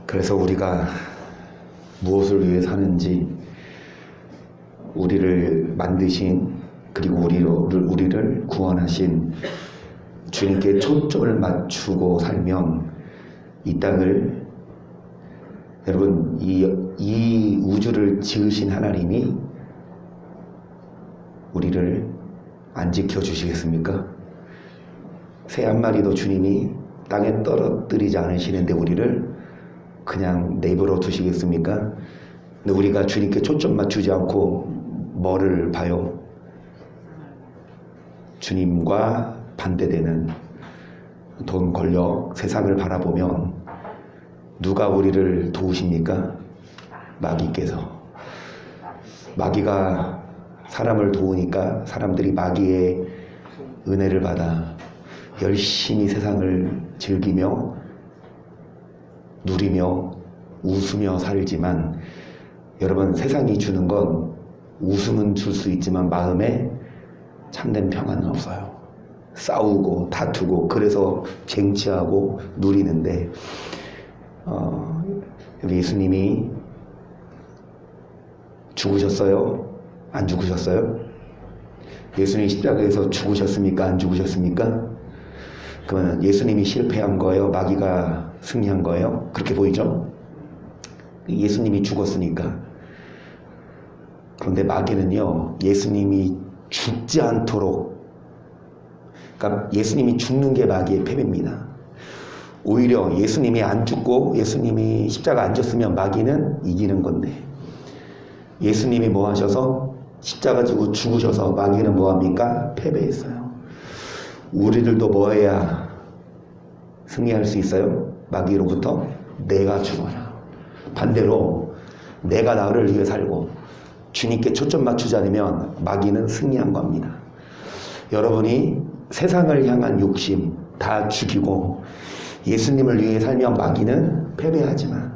그래서 우리가 무엇을 위해 사는지, 우리를 만드신, 그리고 우리를 구원하신 주님께 초점을 맞추고 살면 이 땅을, 여러분, 이 우주를 지으신 하나님이 우리를 안 지켜주시겠습니까? 새 한 마리도 주님이 땅에 떨어뜨리지 않으시는데 우리를 그냥 내버려 두시겠습니까? 근데 우리가 주님께 초점 맞추지 않고 뭐를 봐요? 주님과 반대되는 돈, 권력, 세상을 바라보면 누가 우리를 도우십니까? 마귀께서. 마귀가 사람을 도우니까 사람들이 마귀의 은혜를 받아 열심히 세상을 즐기며 누리며 웃으며 살지만, 여러분, 세상이 주는 건 웃음은 줄 수 있지만 마음에 참된 평안은 없어요. 싸우고 다투고 그래서 쟁취하고 누리는데, 예수님이 죽으셨어요? 안 죽으셨어요? 예수님이 십자가에서 죽으셨습니까? 안 죽으셨습니까? 그러면 예수님이 실패한 거예요? 마귀가 승리한 거예요? 그렇게 보이죠? 예수님이 죽었으니까. 그런데 마귀는요, 예수님이 죽지 않도록, 그러니까 예수님이 죽는 게 마귀의 패배입니다. 오히려 예수님이 안 죽고 예수님이 십자가 안 졌으면 마귀는 이기는 건데, 예수님이 뭐 하셔서 십자가 지고 죽으셔서 마귀는 뭐 합니까? 패배했어요. 우리들도 뭐 해야 승리할 수 있어요? 마귀로부터 내가 죽어라. 반대로 내가 나를 위해 살고 주님께 초점 맞추지 않으면 마귀는 승리한 겁니다. 여러분이 세상을 향한 욕심 다 죽이고 예수님을 위해 살면 마귀는 패배하지만,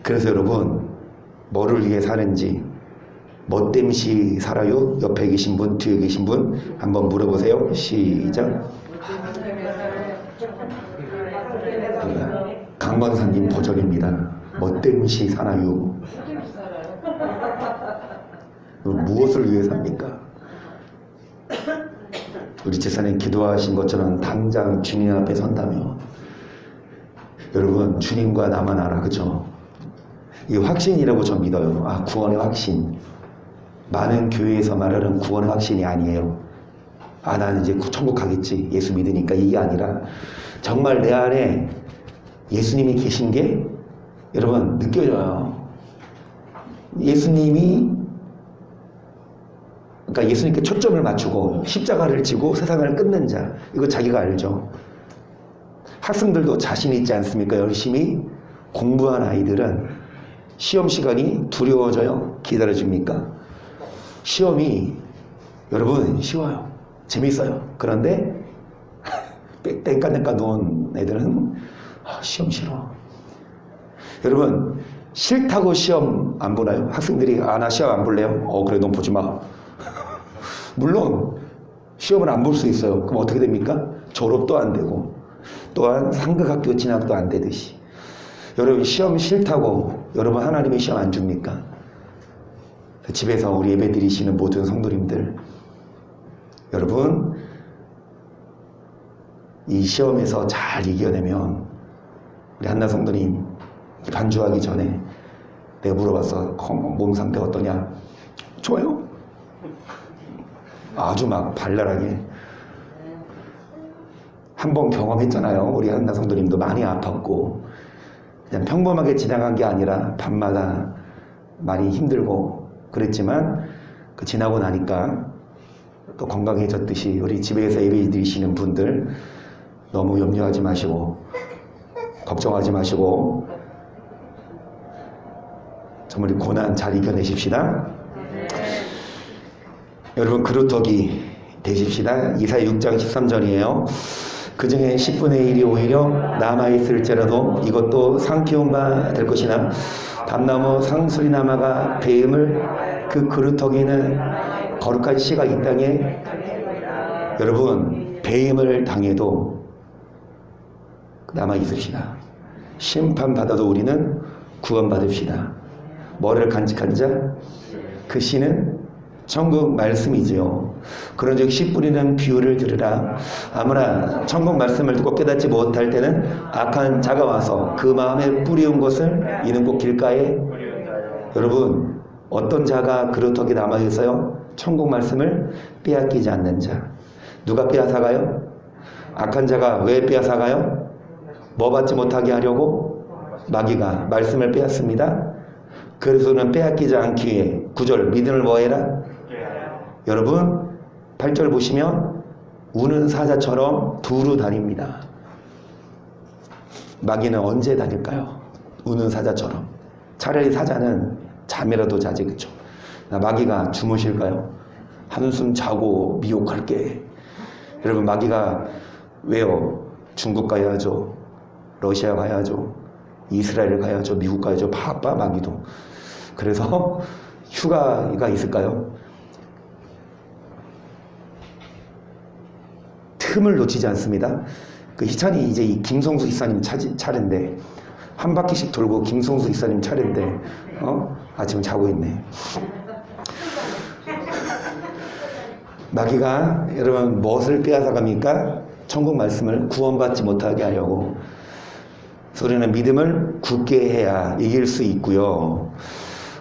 그래서 여러분, 뭐를 위해 사는지, 뭐 땜시 살아요? 옆에 계신 분, 뒤에 계신 분 한번 물어보세요. 시작. 강권사님 버전입니다. 뭐 땜시 사나요? 무엇을 위해 삽니까? 우리 집사님 기도하신 것처럼 당장 주님 앞에 선다면, 여러분, 주님과 나만 알아, 그쵸? 이 확신이라고 저 믿어요. 아, 구원의 확신. 많은 교회에서 말하는 구원의 확신이 아니에요. 아, 나는 이제 천국 가겠지, 예수 믿으니까. 이게 아니라 정말 내 안에 예수님이 계신 게 여러분 느껴져요. 그러니까 예수님께 초점을 맞추고 십자가를 지고 세상을 끊는 자, 이거 자기가 알죠. 학생들도 자신 있지 않습니까? 열심히 공부한 아이들은 시험 시간이 두려워져요? 기다려줍니까? 시험이 여러분 쉬워요. 재밌어요. 그런데 땡까땡까 놓은 애들은 시험 싫어. 여러분, 싫다고 시험 안 보나요? 학생들이 나 시험 안 볼래요? 그래, 넌 보지 마. 물론 시험을 안 볼 수 있어요. 그럼 어떻게 됩니까? 졸업도 안 되고 또한 상급학교 진학도 안 되듯이. 여러분, 시험 싫다고 여러분 하나님이 시험 안 줍니까? 집에서 우리 예배 드리시는 모든 성도님들, 여러분, 이 시험에서 잘 이겨내면, 우리 한나 성도님 반주하기 전에 내가 물어봤어. 몸 상태 어떠냐? 좋아요? 아주 막 발랄하게. 한번 경험했잖아요. 우리 한나 성도님도 많이 아팠고, 그냥 평범하게 지나간 게 아니라 밤마다 많이 힘들고 그랬지만, 그 지나고 나니까 또 건강해졌듯이, 우리 집에서 예배 드리시는 분들 너무 염려하지 마시고 걱정하지 마시고 정말 이 고난 잘 이겨내십시다. 여러분, 그루터기 되십시다. 이사야 6장 13절이에요. 그 중에 10분의 1이 오히려 남아있을지라도 이것도 상키운 바 될 것이나 밤나무 상수리나마가 배임을 그 그루터기는 거룩한 씨가 이 땅에, 여러분, 배임을 당해도 남아있읍시다. 심판받아도 우리는 구원받읍시다. 뭐를 간직한 자? 그 씨는 천국 말씀이지요. 그런즉 씨 뿌리는 비유를 들으라. 아무나 천국 말씀을 듣고 깨닫지 못할 때는 악한 자가 와서 그 마음에 뿌리운 것을 이는 곧 길가에. 여러분, 어떤 자가 그릇턱에 남아있어요? 천국 말씀을 빼앗기지 않는 자. 누가 빼앗아가요? 악한 자가 왜 빼앗아가요? 뭐 받지 못하게 하려고? 마귀가 말씀을 빼앗습니다. 그래서는 빼앗기지 않기 위해 9절 믿음을 뭐해라? 여러분 8절 보시면 우는 사자처럼 두루 다닙니다. 마귀는 언제 다닐까요? 우는 사자처럼. 차라리 사자는 잠이라도 자지, 그쵸? 마귀가 주무실까요? 한숨 자고 미혹할게. 여러분, 마귀가 왜요? 중국 가야죠, 러시아 가야죠, 이스라엘 가야죠, 미국 가야죠. 바빠 마귀도. 그래서 휴가가 있을까요? 틈을 놓치지 않습니다. 그 희찬이 이제 이 김성수 기사님 차례인데 한 바퀴씩 돌고 김성수 기사님 차례인데 지금 자고 있네. 마귀가 여러분 무엇을 빼앗아 갑니까? 천국 말씀을 구원받지 못하게 하려고. 우리는 믿음을 굳게 해야 이길 수 있고요.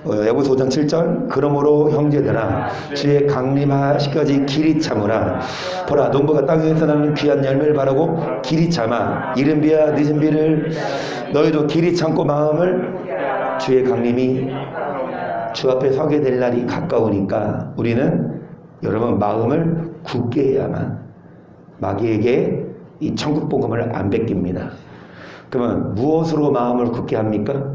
야고보서 5장 7절 그러므로 형제들아 주의 강림하시기까지 길이 참으라. 보라 농부가 땅에서 나는 귀한 열매를 바라고 길이 참아. 이른 비야 늦은 비를 너희도 길이 참고 마음을 주의 강림이 주 앞에 서게 될 날이 가까우니까 우리는 여러분 마음을 굳게 해야만 마귀에게 이 천국 복음을 안 뺏깁니다. 그러면 무엇으로 마음을 굳게 합니까?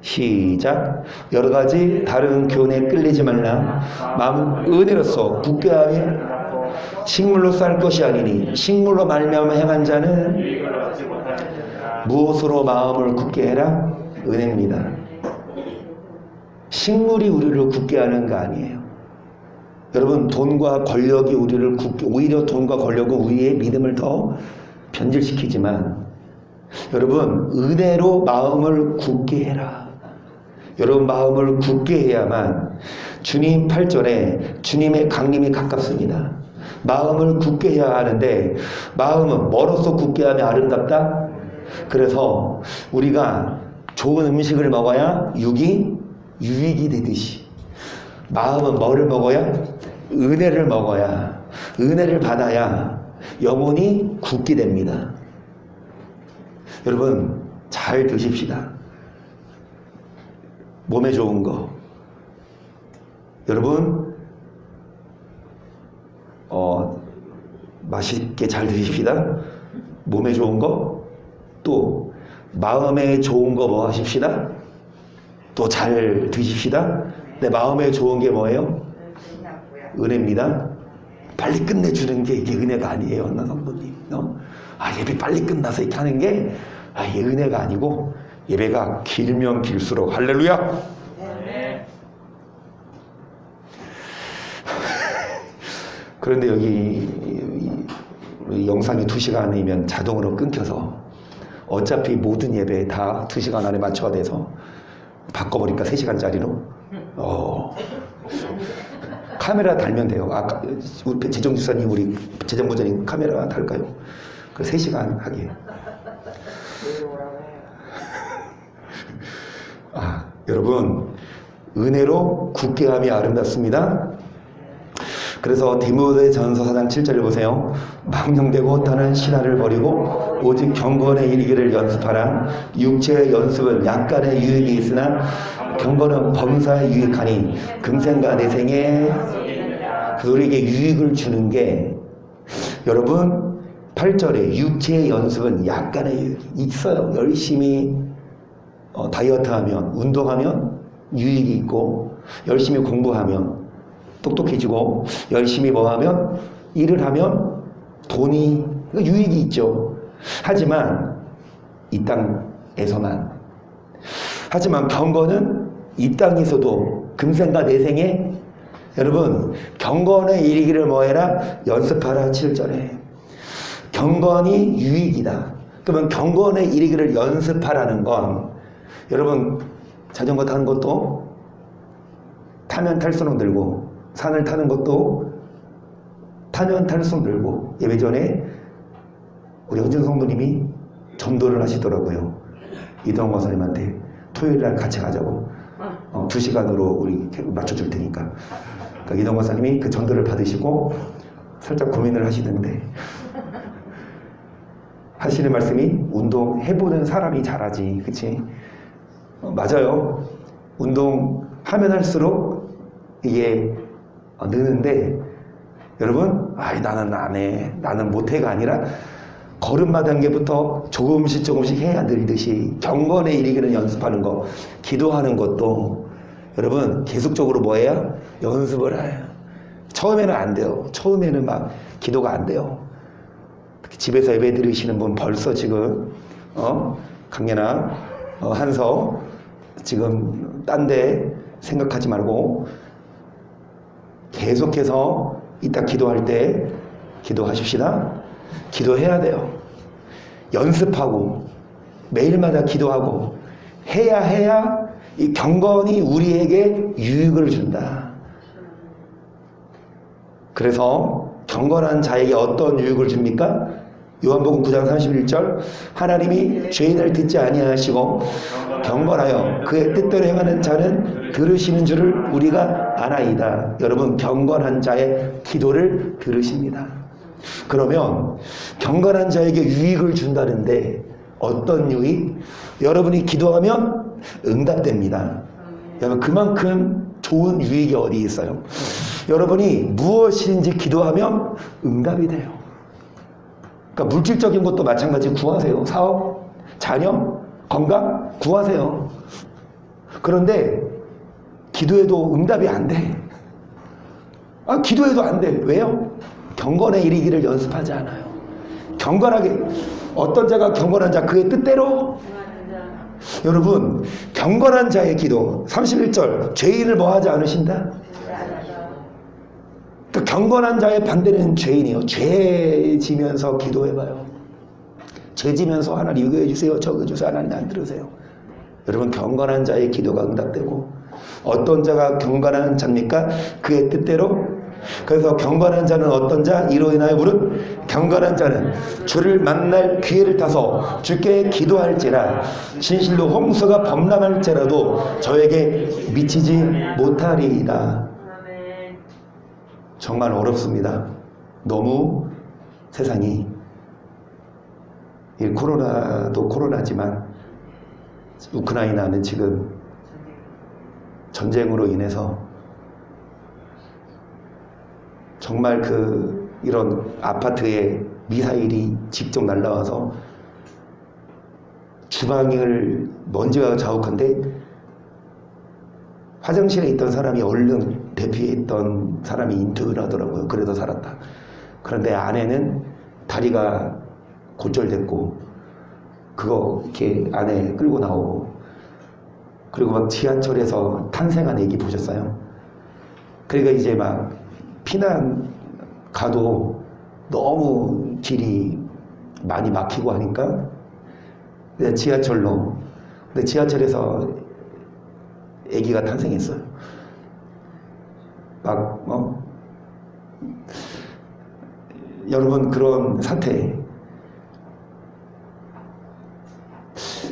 시작. 여러 가지 다른 교훈에 끌리지 말라. 마음은 은혜로서 굳게 하며 식물로 쌀 것이 아니니 식물로 말미암아 행한 자는 무엇으로 마음을 굳게 해라? 은혜입니다. 식물이 우리를 굳게 하는 거 아니에요. 여러분 돈과 권력이 우리를 굳게, 오히려 돈과 권력은 우리의 믿음을 더 변질시키지만 여러분 은혜로 마음을 굳게 해라. 여러분 마음을 굳게 해야만 주님 8절에 주님의 강림이 가깝습니다. 마음을 굳게 해야 하는데 마음은 뭐로써 굳게 하면 아름답다? 그래서 우리가 좋은 음식을 먹어야 육이 유익이 되듯이 마음은 뭐를 먹어야? 은혜를 먹어야, 은혜를 받아야 영혼이 굳게 됩니다. 여러분 잘 드십시다. 몸에 좋은 거. 여러분 맛있게 잘 드십시다. 몸에 좋은 거. 또 마음에 좋은 거 뭐 하십시다. 또 잘 드십시다. 내 마음에 좋은 게 뭐예요? 은혜입니다. 빨리 끝내주는 게 이게 은혜가 아니에요. 성도님. 예배 빨리 끝나서 이렇게 하는 게 이게 은혜가 아니고 예배가 길면 길수록 할렐루야. 네. 그런데 여기 영상이 2시간이면 자동으로 끊겨서 어차피 모든 예배 다 2시간 안에 맞춰야 돼서 바꿔버리니까 3시간짜리로 카메라 달면 돼요. 우리 재정지사님, 우리 재정부장님 카메라 달까요? 그 3시간 하게. 여러분 은혜로 굳게 함이 아름답습니다. 그래서 디모데전서 4장 7절을 보세요. 망령되고 타는 신화를 버리고 오직 경건에 이르기를 연습하라. 육체의 연습은 약간의 유익이 있으나 경건은 범사에 유익하니 금생과 내생에 우리에게 유익을 주는 게 여러분 8절에 육체의 연습은 약간의 유익이 있어요. 열심히 다이어트하면, 운동하면 유익이 있고 열심히 공부하면 똑똑해지고 열심히 뭐하면 일을 하면 돈이 유익이 있죠. 하지만 이 땅에서만. 하지만 경건은 이 땅에서도 금생과 내생에 여러분 경건에 이르기를 뭐해라? 연습하라. 7절에 경건이 유익이다. 그러면 경건에 이르기를 연습하라는 건 여러분 자전거 타는 것도 타면 탈수록 늘고 산을 타는 것도 타면 탈수록 늘고 예배 전에 우리 현준 성도님이 전도를 하시더라고요. 이동원 권사님한테 토요일날 같이 가자고 2시간으로 우리 맞춰줄 테니까 그러니까 이동원 권사님이 그 전도를 받으시고 살짝 고민을 하시는데 하시는 말씀이 운동해보는 사람이 잘하지 그치? 맞아요. 운동하면 할수록 이게 느는데 여러분 나는 안 해 나는 못해가 아니라 걸음마 단계부터 조금씩 해야 늘듯이 경건에 이르기는 연습하는 거 기도하는 것도 여러분 계속적으로 뭐예요? 연습을 해요. 처음에는 안 돼요. 처음에는 막 기도가 안 돼요. 집에서 예배 드리시는 분 벌써 지금 강연아 한서 지금 딴 데 생각하지 말고 계속해서 이따 기도할 때 기도하십시다. 기도해야 돼요. 연습하고 매일마다 기도하고 해야 이 경건이 우리에게 유익을 준다. 그래서 경건한 자에게 어떤 유익을 줍니까? 요한복음 9장 31절 하나님이 죄인을 듣지 아니하시고 경건하여 그의 뜻대로 행하는 자는 들으시는 줄을 우리가 아나이다. 여러분 경건한 자의 기도를 들으십니다. 그러면 경건한 자에게 유익을 준다는데 어떤 유익? 여러분이 기도하면 응답됩니다. 여러분 그만큼 좋은 유익이 어디 있어요? 여러분이 무엇인지 기도하면 응답이 돼요. 그러니까 물질적인 것도 마찬가지 구하세요. 사업, 자녀, 건강 구하세요. 그런데 기도해도 응답이 안 돼. 기도해도 안 돼. 왜요? 경건에 이르기를 연습하지 않아요. 경건하게 어떤 자가 경건한 자 그의 뜻대로 여러분 경건한 자의 기도 31절 죄인을 뭐하지 않으신다. 그러니까 경건한 자의 반대는 죄인이요. 죄 지면서 기도해봐요. 죄 지면서 하나님 이거 해주세요 저거 해주세요 하나님 안 들으세요. 여러분 경건한 자의 기도가 응답되고 어떤 자가 경건한 자입니까? 그의 뜻대로. 그래서 경건한 자는 어떤 자? 이로 인하여 부른 경건한 자는 주를 만날 기회를 타서 주께 기도할지라 진실로 홍수가 범람할지라도 저에게 미치지 못하리이다. 정말 어렵습니다. 너무 세상이 코로나도 코로나지만 우크라이나는 지금 전쟁으로 인해서 정말 이런 아파트에 미사일이 직접 날라와서 주방을 먼지가 자욱한데 화장실에 있던 사람이 얼른 대피해 있던 사람이 인터뷰를 하더라고요. 그래도 살았다. 그런데 아내는 다리가 골절됐고 그거 이렇게 안에 끌고 나오고 그리고 막 지하철에서 탄생한 애기 보셨어요? 그러니까 이제 막 피난 가도 너무 길이 많이 막히고 하니까 지하철로 근데 지하철에서 애기가 탄생했어요. 막 여러분 그런 사태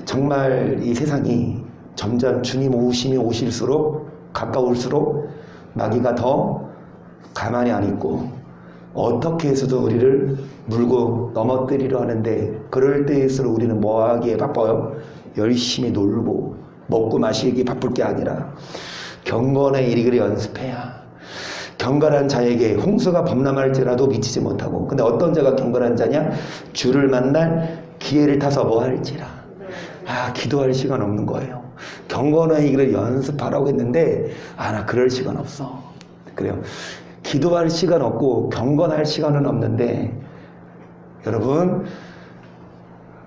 정말 이 세상이 점점 주님 오심이 오실수록 가까울수록 마귀가 더 가만히 안 있고 어떻게 해서도 우리를 물고 넘어뜨리려 하는데 그럴 때일수록 우리는 뭐 하기에 바빠요? 열심히 놀고 먹고 마시기 바쁠 게 아니라 경건에 이르기를 연습해야 경건한 자에게 홍수가 범람할지라도 미치지 못하고 근데 어떤 자가 경건한 자냐? 주를 만날 기회를 타서 뭐 할지라 기도할 시간 없는 거예요. 경건에 이르기를 연습하라고 했는데 나 그럴 시간 없어. 그래요. 기도할 시간 없고 경건할 시간은 없는데 여러분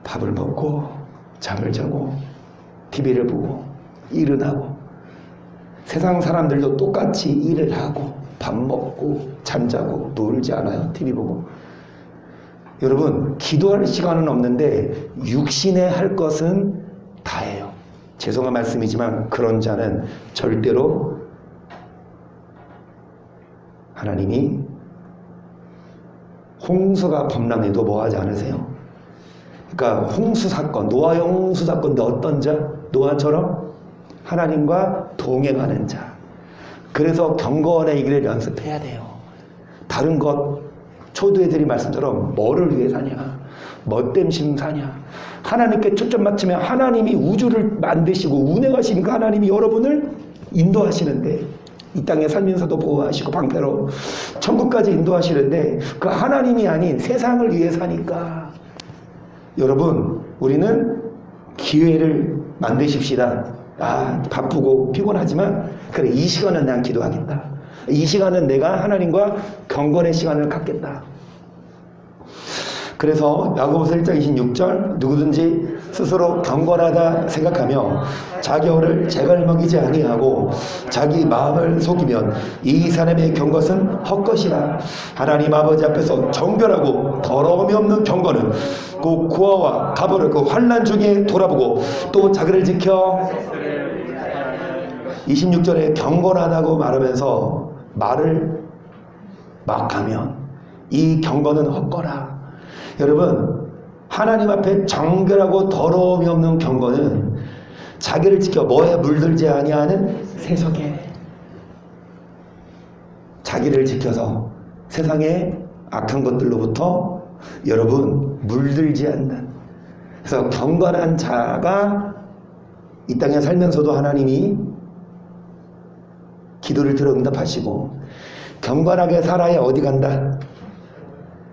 밥을 먹고 잠을 자고 TV를 보고 일은 하고 세상 사람들도 똑같이 일을 하고 밥 먹고 잠자고 놀지 않아요? TV 보고 여러분 기도할 시간은 없는데 육신에 할 것은 다해요. 죄송한 말씀이지만 그런 자는 절대로 하나님이 홍수가 범람해도 뭐하지 않으세요. 그러니까 홍수 사건, 노아의 홍수 사건인데 어떤 자? 노아처럼 하나님과 동행하는 자. 그래서 경건의 길을 연습해야 돼요. 다른 것 초두애들이 말씀처럼 뭐를 위해 사냐, 뭐 땜심 사냐. 하나님께 초점 맞추면 하나님이 우주를 만드시고 운행하시니까 하나님이 여러분을 인도하시는데, 이 땅에 살면서도 보호하시고 방패로 천국까지 인도하시는데 그 하나님이 아닌 세상을 위해 사니까 여러분 우리는 기회를 만드십시다. 바쁘고 피곤하지만 그래, 이 시간은 난 기도하겠다. 이 시간은 내가 하나님과 경건의 시간을 갖겠다. 그래서 야고보서 1장 26절 누구든지 스스로 경건하다 생각하며 자기 혀를 재갈먹이지 아니하고 자기 마음을 속이면 이 사람의 경것은 헛것이라. 하나님 아버지 앞에서 정결하고 더러움이 없는 경건은 그 구하와 가보를 그 환난 중에 돌아보고 또 자기를 지켜. 26절에 경건하다고 말하면서 말을 막 하면 이 경건은 헛거라. 여러분 하나님 앞에 정결하고 더러움이 없는 경건은 자기를 지켜 뭐에 물들지 아니하는 세속에, 자기를 지켜서 세상의 악한 것들로부터 여러분 물들지 않는, 그래서 경건한 자가 이 땅에 살면서도 하나님이 기도를 들어 응답하시고 경건하게 살아야 어디 간다?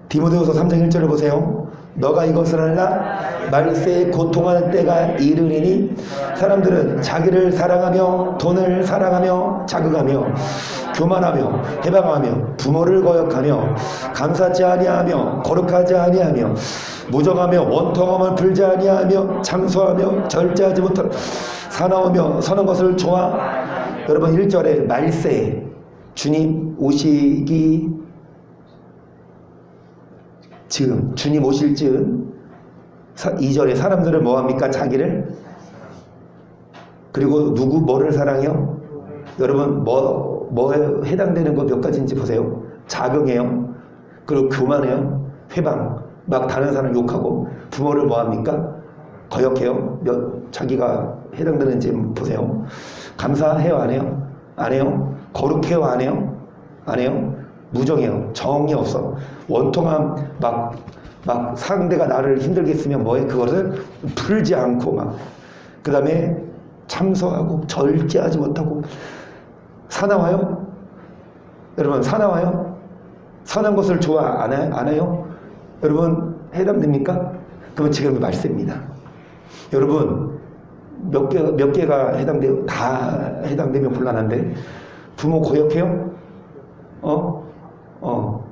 디모데후서 3장 1절을 보세요. 너가 이것을 알라. 말세에 고통하는 때가 이르리니 사람들은 자기를 사랑하며 돈을 사랑하며 자극하며 교만하며 해방하며 부모를 거역하며 감사치 아니하며 거룩하지 아니하며 무정하며 원통함을 풀지 아니하며 장수하며 절제하지 못하며 사나우며 서는 것을 좋아. 여러분 1절에 말세, 주님 오시기 지금, 주님 오실 즈음. 2절에 사람들은 뭐합니까? 자기를. 그리고 누구 뭐를 사랑해요? 여러분 뭐에 해당되는 거 몇 가지인지 보세요. 자긍해요. 그리고 교만해요. 회방, 막 다른 사람 욕하고. 부모를 뭐합니까? 거역해요. 자기가 해당되는지 보세요. 감사해요? 안 해요? 안 해요? 거룩해요? 안 해요? 안 해요? 무정해요. 정이 없어. 원통함, 막 상대가 나를 힘들게 했으면 뭐해? 그것을 풀지 않고 그 다음에 참소하고 절제하지 못하고. 사나워요? 여러분 사나워요? 선한 것을 좋아 안 해요? 여러분 해당됩니까? 그러면 지금 말씀입니다. 여러분 몇 개가 해당돼요? 다 해당되면 곤란한데. 부모 거역해요?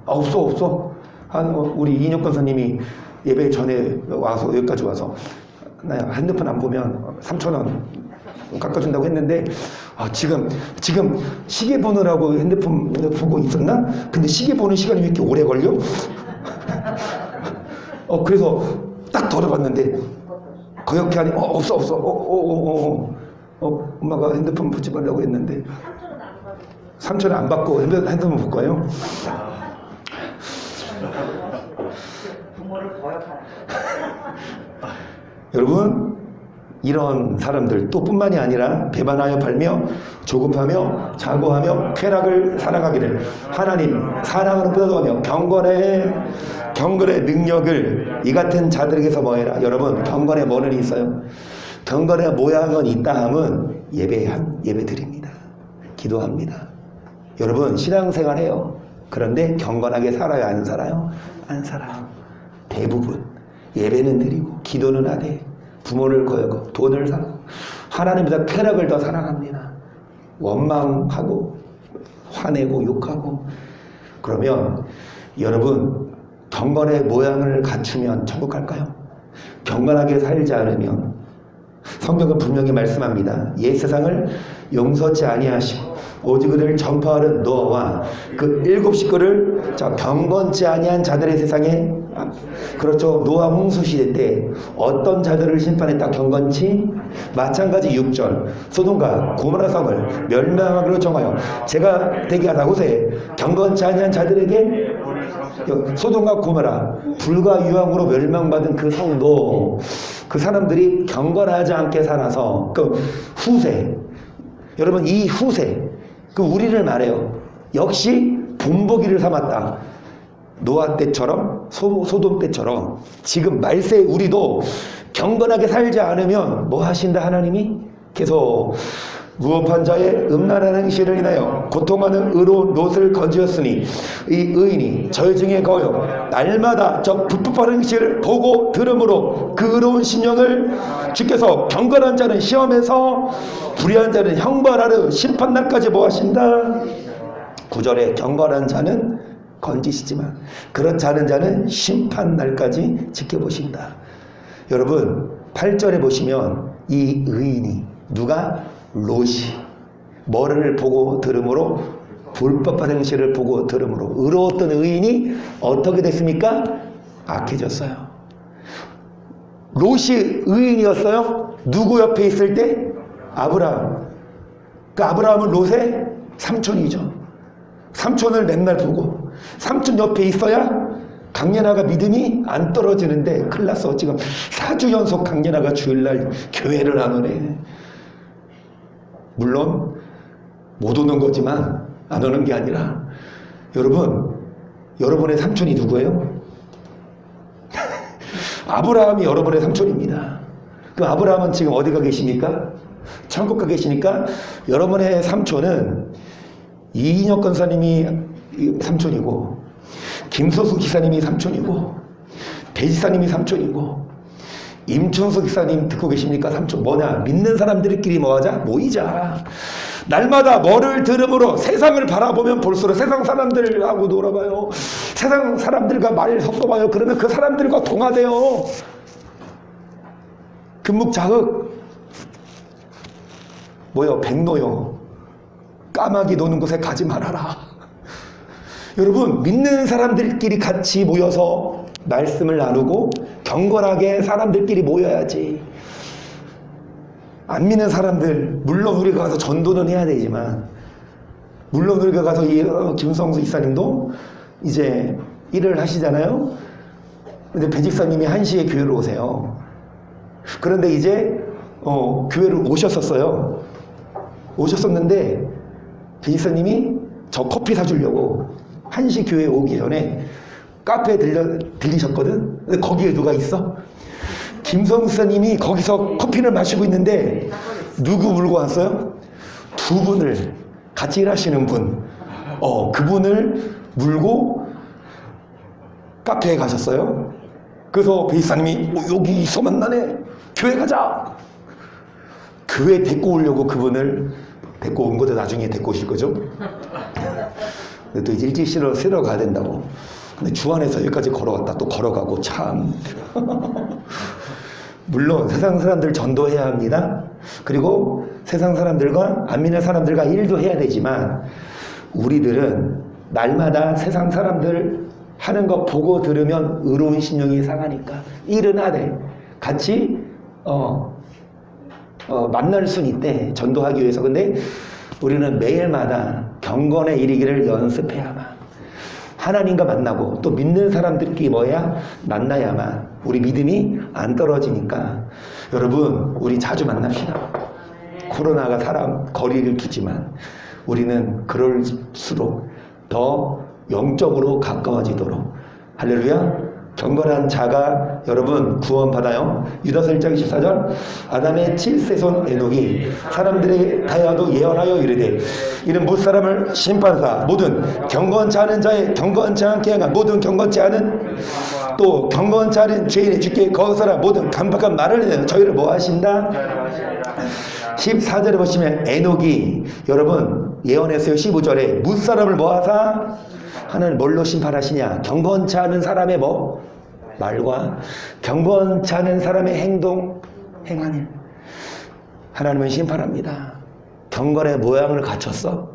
없어. 우리 이인혁 선생님이 예배 전에 와서 여기까지 와서 나 핸드폰 안 보면 3,000원 깎아준다고 했는데 지금 시계 보느라고 핸드폰 보고 있었나? 근데 시계 보는 시간이 왜 이렇게 오래 걸려? 그래서 딱 덜어봤는데 거역해 하니 없어. 엄마가 핸드폰 보지 말라고 했는데 3,000원 안 받고 핸드폰 볼 거예요? 부모를 거역하는 여러분 이런 사람들 또 뿐만이 아니라 배반하여 팔며 조급하며 자고하며 쾌락을 사랑하기를 하나님 사랑으로 뿌려도하며 경건의 능력을 이 같은 자들에게서 뭐해라. 여러분 경건의 뭐는 있어요? 경건의 모양은 있다 함은 예배 드립니다. 기도합니다. 여러분 신앙생활 해요. 그런데 경건하게 살아요? 안 살아요? 안 살아요. 대부분 예배는 드리고 기도는 하되 부모를 거역하고 돈을 사랑하고 하나님보다 쾌락을 더 사랑합니다. 원망하고 화내고 욕하고. 그러면 여러분 경건의 모양을 갖추면 천국 갈까요? 경건하게 살지 않으면 성경은 분명히 말씀합니다. 옛 세상을 용서치 아니하시고 오직 그를 전파하는 노아와 그 7 식구를 경건치 아니한 자들의 세상에 그렇죠. 노아 홍수 시대 때 어떤 자들을 심판했다? 경건치? 마찬가지 6절 소돔과 고모라 성을 멸망하기로 정하여 제가 대기하다 호세 경건치 아니한 자들에게 소돔과 고모라 불과 유황으로 멸망받은 그 성도 그 사람들이 경건하지 않게 살아서 그 후세 여러분 이 후세 그 우리를 말해요. 역시 본보기를 삼았다. 노아 때처럼 소돔 때처럼 지금 말세 우리도 경건하게 살지 않으면 뭐 하신다 하나님이? 계속 무업한 자의 음란한 행실을 인하여 고통하는 의로운 롯을 건지었으니 이 의인이 저희 중에 거여 날마다 저 불법한 행실을 보고 들음으로 그 의로운 심령을 주께서 경건한 자는 시험에서 불의한 자는 형벌하려 심판날까지 뭐 하신다? 9절에 경건한 자는 건지시지만 그렇지 않은 자는 심판날까지 지켜보신다. 여러분 8절에 보시면 이 의인이 누가? 롯이 뭐를 보고 들음으로 불법한 행실을 보고 들음으로 의로웠던 의인이 어떻게 됐습니까? 악해졌어요. 롯이 의인이었어요? 누구 옆에 있을 때? 아브라함. 그 아브라함은 롯의 삼촌이죠. 삼촌을 맨날 보고 삼촌 옆에 있어야 강연아가 믿음이 안 떨어지는데 큰일 났어. 지금 4주 연속 강연아가 주일날 교회를 안 오네. 물론 못 오는 거지만 안 오는 게 아니라 여러분 여러분의 삼촌이 누구예요? 아브라함이 여러분의 삼촌입니다. 그 아브라함은 지금 어디가 계십니까? 천국 가 계시니까 여러분의 삼촌은 이인혁 권사님이 삼촌이고 김소수 기사님이 삼촌이고 배지사님이 삼촌이고 임춘수 기사님 듣고 계십니까? 삼촌 뭐냐? 믿는 사람들끼리 뭐하자? 모이자. 날마다 뭐를 들음으로 세상을 바라보면 볼수록 세상 사람들하고 놀아봐요. 세상 사람들과 말 섞어봐요. 그러면 그 사람들과 동화돼요. 금묵자흑 뭐요? 백노요. 까마귀 노는 곳에 가지 말아라. 여러분 믿는 사람들끼리 같이 모여서 말씀을 나누고 경건하게 사람들끼리 모여야지. 안 믿는 사람들 물론 우리가 가서 전도는 해야 되지만 물론 우리가 가서 김성수 이사님도 이제 일을 하시잖아요. 근데 배직사님이 1시에 교회로 오세요. 그런데 이제 교회를 오셨었어요. 오셨었는데 배직사님이 저 커피 사주려고 1시 교회 오기 전에 카페에 들리셨거든. 근데 거기에 누가 있어? 김성수님이 거기서 커피를 마시고 있는데 누구 물고 왔어요? 두 분을 같이 일하시는 분. 그분을 물고 카페에 가셨어요. 그래서 베이사님이 여기서 만나네. 교회 가자. 교회 데리고 오려고 그분을 데리고 온 거죠. 나중에 데리고 오실 거죠. 근데 또 이제 일찍 쉬러 가야 된다고. 근데 주안에서 여기까지 걸어왔다 또 걸어가고 참. 물론 세상 사람들 전도해야 합니다. 그리고 세상 사람들과 안 믿는 사람들과 일도 해야 되지만 우리들은 날마다 세상 사람들 하는 거 보고 들으면 의로운 심령이 상하니까 일은 하되 같이 만날 수는 있대. 전도하기 위해서. 근데 우리는 매일마다 경건의 일이기를 연습해야만 하나님과 만나고 또 믿는 사람들끼리 뭐야? 만나야만 우리 믿음이 안 떨어지니까 여러분 우리 자주 만납시다. 코로나가 사람 거리를 두지만 우리는 그럴수록 더 영적으로 가까워지도록 할렐루야. 경건한 자가 여러분 구원받아요. 유다서 1장 14절 아담의 7세손 에녹이 사람들의 다야도 예언하여 이르되 이는 무사람을 심판사 모든 경건치 않은 자의 경건치 않게 행한 모든 경건치 않은 또 경건치 않은 죄인의 주께 거스라 모든 간박한 말을 내는 저희를 뭐 하신다? 14절에 보시면 에녹이 여러분 예언했어요. 15절에 무사람을 뭐 하사? 하나님 뭘로 심판하시냐? 경건치 않은 사람의 뭐? 말과 경건치 않은 사람의 행동, 행하는 하나님은 심판합니다. 경건의 모양을 갖췄어?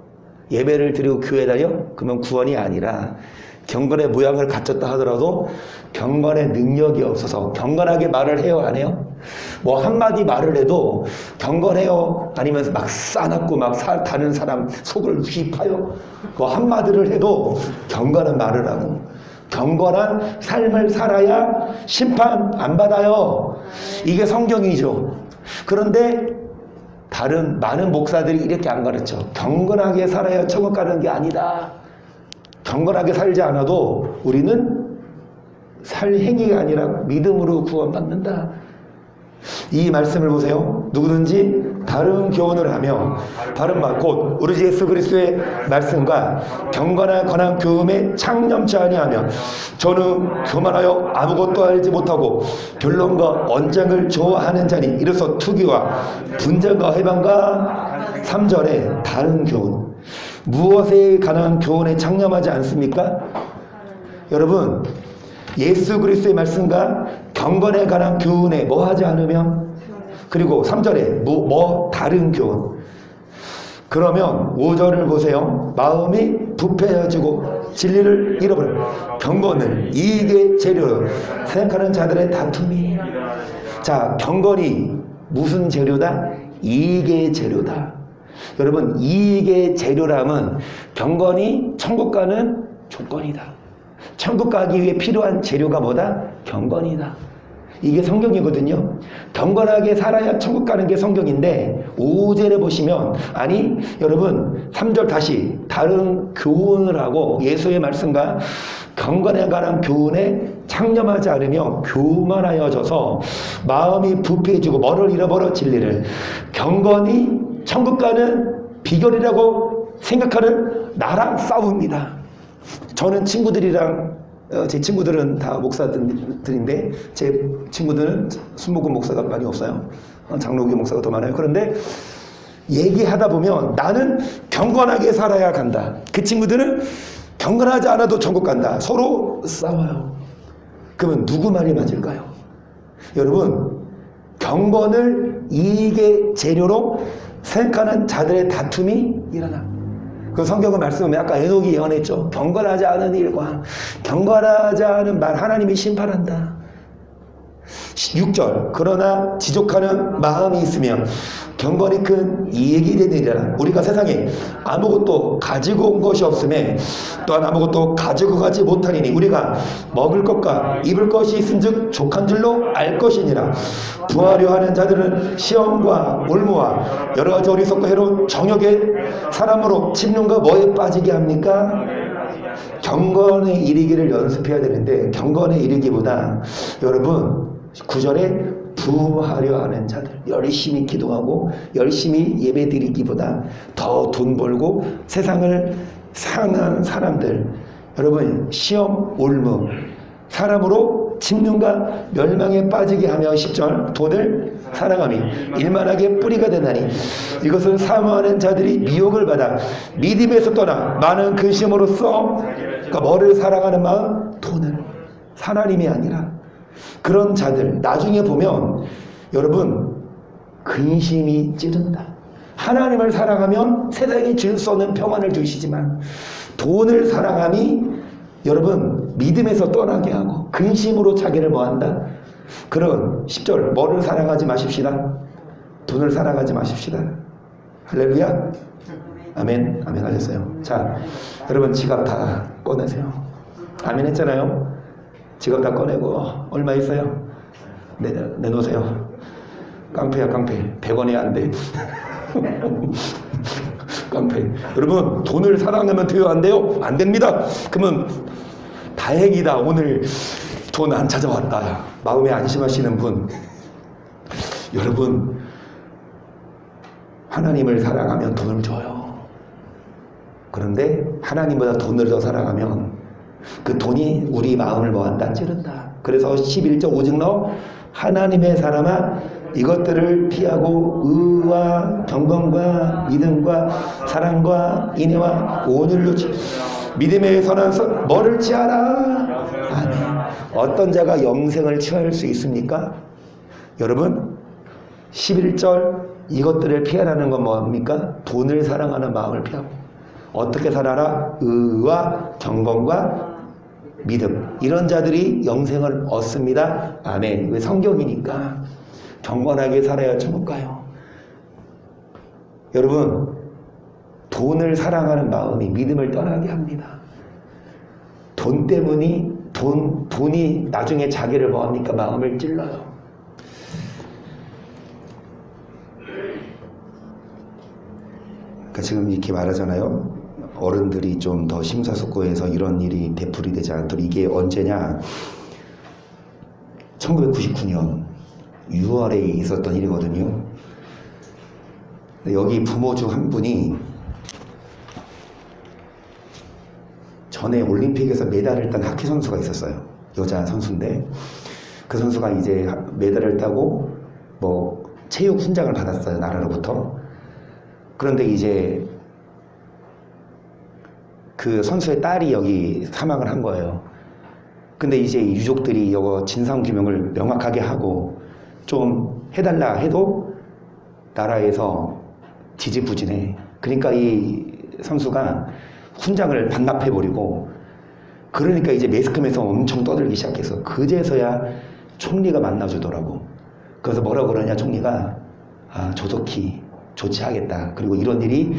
예배를 드리고 교회 다녀? 그러면 구원이 아니라 경건의 모양을 갖췄다 하더라도 경건의 능력이 없어서 경건하게 말을 해요, 안 해요? 뭐 한마디 말을 해도 경건해요? 아니면 막 싸납고 막 다른 사람 속을 휘파요? 뭐 한마디를 해도 경건한 말을 하고 경건한 삶을 살아야 심판 안 받아요. 이게 성경이죠. 그런데 다른 많은 목사들이 이렇게 안 가르쳐. 경건하게 살아야 천국 가는 게 아니다. 경건하게 살지 않아도 우리는 살 행위가 아니라 믿음으로 구원받는다. 이 말씀을 보세요. 누구든지 다른 교훈을 하며 바른 말 곧 우리 주 예수 그리스도의 말씀과 경건한 권한 교훈에 창념치 아니하며 저는 교만하여 아무것도 알지 못하고 변론과 언쟁을 좋아하는 자니 이로써 투기와 분쟁과 해방과 3절에 다른 교훈 무엇에 관한 교훈에 창념하지 않습니까? 여러분 예수 그리스도의 말씀과 경건에 관한 교훈에 뭐 하지 않으면 그리고 3절에 뭐 다른 교훈 그러면 5절을 보세요. 마음이 부패해지고 진리를 잃어버려 경건을 이익의 재료로 생각하는 자들의 다툼이 자 경건이 무슨 재료다? 이익의 재료다. 여러분 이익의 재료라면 경건이 천국 가는 조건이다. 천국 가기 위해 필요한 재료가 뭐다? 경건이다. 이게 성경이거든요. 경건하게 살아야 천국 가는 게 성경인데 5절에 보시면 아니 여러분 3절 다시 다른 교훈을 하고 예수의 말씀과 경건에 관한 교훈에 창념하지 않으며 교만하여져서 마음이 부패해지고 뭐를 잃어버려 진리를 경건이 천국 가는 비결이라고 생각하는 나랑 싸웁니다. 저는 친구들이랑 제 친구들은 다 목사들인데 제 친구들은 순복음 목사가 많이 없어요. 장로교 목사가 더 많아요. 그런데 얘기하다 보면 나는 경건하게 살아야 간다. 그 친구들은 경건하지 않아도 천국 간다. 서로 싸워요. 그러면 누구 말이 맞을까요? 여러분 경건을 이익의 재료로 생각하는 자들의 다툼이 일어나. 그 성경의 말씀은 아까 에녹이 예언했죠. 경건하지 않은 일과 경건하지 않은 말 하나님이 심판한다. 6절 그러나 지족하는 마음이 있으면 경건이 큰 이익이 되느니라. 우리가 세상에 아무것도 가지고 온 것이 없음에 또한 아무것도 가지고 가지 못하니니 우리가 먹을 것과 입을 것이 있은즉 족한 줄로 알 것이니라. 부하려 하는 자들은 시험과 올무와 여러 가지 어리석고 해로운 정욕의 사람으로 침륜과 뭐에 빠지게 합니까? 경건에 이르기를 연습해야 되는데 경건에 이르기보다 여러분 9절에 부하려 하는 자들 열심히 기도하고 열심히 예배 드리기보다 더 돈 벌고 세상을 사랑하는 사람들 여러분 시험 올무 사람으로 침륜과 멸망에 빠지게 하며 10절 돈을 사랑함이 일만하게 뿌리가 되나니 이것은 사모하는 자들이 미혹을 받아 믿음에서 떠나 많은 근심으로써 그러니까 뭐를 사랑하는 마음? 돈을 하나님이 아니라 그런 자들 나중에 보면 여러분 근심이 찌른다. 하나님을 사랑하면 세상에 줄 수 없는 평안을 주시지만 돈을 사랑함이 여러분 믿음에서 떠나게 하고 근심으로 자기를 뭐한다? 그런 10절 뭐를 사랑하지 마십시다. 돈을 사랑하지 마십시다. 할렐루야. 아멘. 아멘 하셨어요. 자 여러분 지갑 다 꺼내세요. 아멘 했잖아요. 지갑 다 꺼내고 얼마 있어요? 내놓으세요. 깡패야 깡패. 100원이 안 돼. 깡패. 여러분 돈을 사랑하면 돼요? 안 돼요? 안 됩니다. 그러면 다행이다. 오늘 돈 안 찾아왔다. 마음에 안심하시는 분 여러분 하나님을 사랑하면 돈을 줘요. 그런데 하나님보다 돈을 더 사랑하면 그 돈이 우리 마음을 뭐한다? 찌른다. 그래서 11절 오직 너 하나님의 사람아 이것들을 피하고 의와 경건과 믿음과 사랑과 인애와 온율로 믿음의 선한 뭐를 취하라. 아멘. 어떤 자가 영생을 취할 수 있습니까? 여러분 11절 이것들을 피하라는 건 뭡니까? 돈을 사랑하는 마음을 피하고 어떻게 살아라? 의와 경건과 믿음. 이런 자들이 영생을 얻습니다. 아멘. 왜? 성경이니까. 경건하게 살아야 천국 가요. 여러분, 돈을 사랑하는 마음이 믿음을 떠나게 합니다. 돈 때문에 돈이 나중에 자기를 뭐합니까? 마음을 찔러요. 그러니까 지금 이렇게 말하잖아요. 어른들이 좀 더 심사숙고해서 이런 일이 되풀이 되지 않도록. 이게 언제냐? 1999년 6월에 있었던 일이거든요. 여기 부모 중 한 분이 전에 올림픽에서 메달을 딴 하키 선수가 있었어요. 여자 선수인데 그 선수가 이제 메달을 따고 뭐 체육 훈장을 받았어요. 나라로부터. 그런데 이제 그 선수의 딸이 여기 사망을 한 거예요. 근데 이제 유족들이 이거 진상규명을 명확하게 하고 좀 해달라 해도 나라에서 지지부진해. 그러니까 이 선수가 훈장을 반납해버리고, 그러니까 이제 매스컴에서 엄청 떠들기 시작해서 그제서야 총리가 만나주더라고. 그래서 뭐라고 그러냐, 총리가 조속히 조치하겠다. 그리고 이런 일이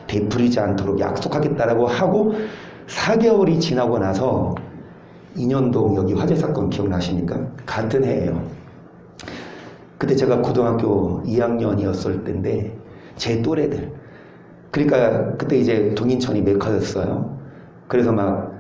되풀이지 않도록 약속하겠다라고 하고 4개월이 지나고 나서 인현동 여기 화재 사건 기억나십니까? 같은 해예요. 그때 제가 고등학교 2학년이었을 때인데 제 또래들, 그러니까 그때 이제 동인천이 메카였어요. 그래서 막